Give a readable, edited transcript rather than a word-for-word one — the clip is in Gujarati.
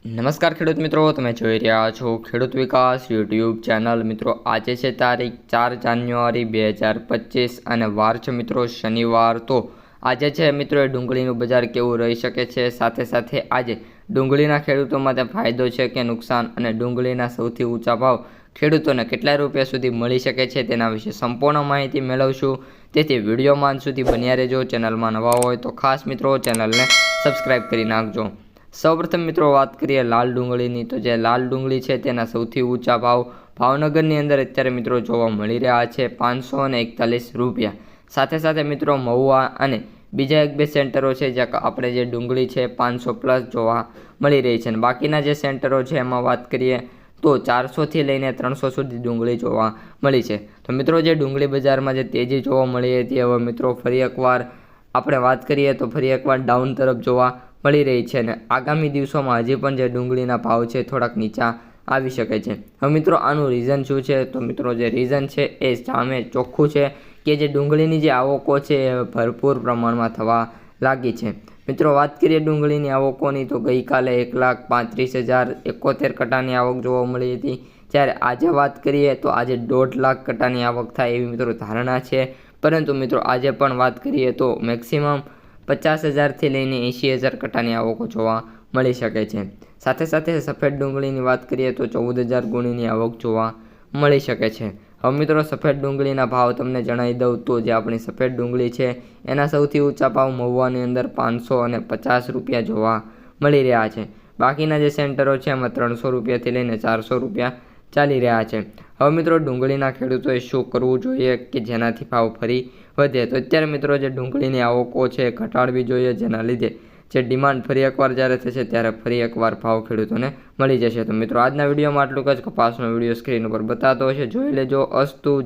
નમસ્કાર ખેડૂત મિત્રો, તમે જોઈ રહ્યા છો ખેડૂત વિકાસ યુટ્યુબ ચેનલ। મિત્રો આજે છે તારીખ 4 જાન્યુઆરી 2025 અને વાર છે મિત્રો શનિવાર। તો આજે છે મિત્રો ડુંગળીનું બજાર કેવું રહી શકે છે, સાથે સાથે આજે ડુંગળીના ખેડૂતો માટે ફાયદો છે કે નુકસાન, અને ડુંગળીના સૌથી ઊંચા ભાવ ખેડૂતોને કેટલા રૂપિયા સુધી મળી શકે છે તેના વિશે સંપૂર્ણ માહિતી મેળવશું। તેથી વિડીયોમાં અંત સુધી બન્યા રહેજો। ચેનલમાં નવા હોય તો ખાસ મિત્રો ચેનલને સબસ્ક્રાઈબ કરી નાખજો। સૌપ્રથમ મિત્રો વાત કરીએ લાલ ડુંગળીની, તો જે લાલ ડુંગળી છે તેના સૌથી ઊંચા ભાવ ભાવનગરની અંદર અત્યારે મિત્રો જોવા મળી રહ્યા છે 541 રૂપિયા। સાથે સાથે મિત્રો મહુવા અને બીજા એક બે સેન્ટરો છે જ્યાં આપણે જે ડુંગળી છે 500 પ્લસ જોવા મળી રહી છે, અને બાકીના જે સેન્ટરો છે એમાં વાત કરીએ તો 400થી લઈને 300 સુધી ડુંગળી જોવા મળી છે। તો મિત્રો જે ડુંગળી બજારમાં જે તેજી જોવા મળી હતી, હવે મિત્રો ફરી એકવાર આપણે વાત કરીએ તો ફરી એકવાર ડાઉન તરફ જોવા મળી રહી છે, અને આગામી દિવસોમાં હજી પણ જે ડુંગળીના ભાવ છે થોડાક નીચા આવી શકે છે। હવે મિત્રો આનું રીઝન શું છે, તો મિત્રો જે રીઝન છે એ સામે ચોખ્ખું છે કે જે ડુંગળીની જે આવકો છે એ ભરપૂર પ્રમાણમાં થવા લાગી છે। મિત્રો વાત કરીએ ડુંગળીની આવકોની, તો ગઈકાલે 1,35,071 કટાની આવક જોવા મળી હતી, જ્યારે આજે વાત કરીએ તો આજે 1.5 લાખ કટાની આવક થાય એવી મિત્રો ધારણા છે। પરંતુ મિત્રો આજે પણ વાત કરીએ તો મેક્સિમમ 50,000થી લઈને 80,000 કટાની આવકો જોવા મળી શકે છે। સાથે સાથે સફેદ ડુંગળીની વાત કરીએ તો 14,000 ગુણીની આવક જોવા મળી શકે છે। હવે મિત્રો સફેદ ડુંગળીના ભાવ તમને જણાવી દઉં તો જે આપણી સફેદ ડુંગળી છે એના સૌથી ઊંચા ભાવ મહુવાની અંદર 550 રૂપિયા જોવા મળી રહ્યા છે। બાકીના જે સેન્ટરો છે એમાં 300 રૂપિયાથી લઈને 400 રૂપિયા ચાલી રહ્યા છે। હવે મિત્રો ડુંગળીના ખેડૂતોએ શું કરવું જોઈએ કે જેનાથી ભાવ ફરી વધે, તો અત્યારે મિત્રો જે ડુંગળીની આવકો છે ઘટાડવી જોઈએ, જેના લીધે જે ડિમાન્ડ ફરી એકવાર જ્યારે થશે ત્યારે ફરી એકવાર ભાવ ખેડૂતોને મળી જશે। તો મિત્રો આજના વિડીયોમાં આટલું જ। કપાસનો વિડીયો સ્ક્રીન ઉપર બતાતો હશે, જોઈ લેજો। અસ્તુ।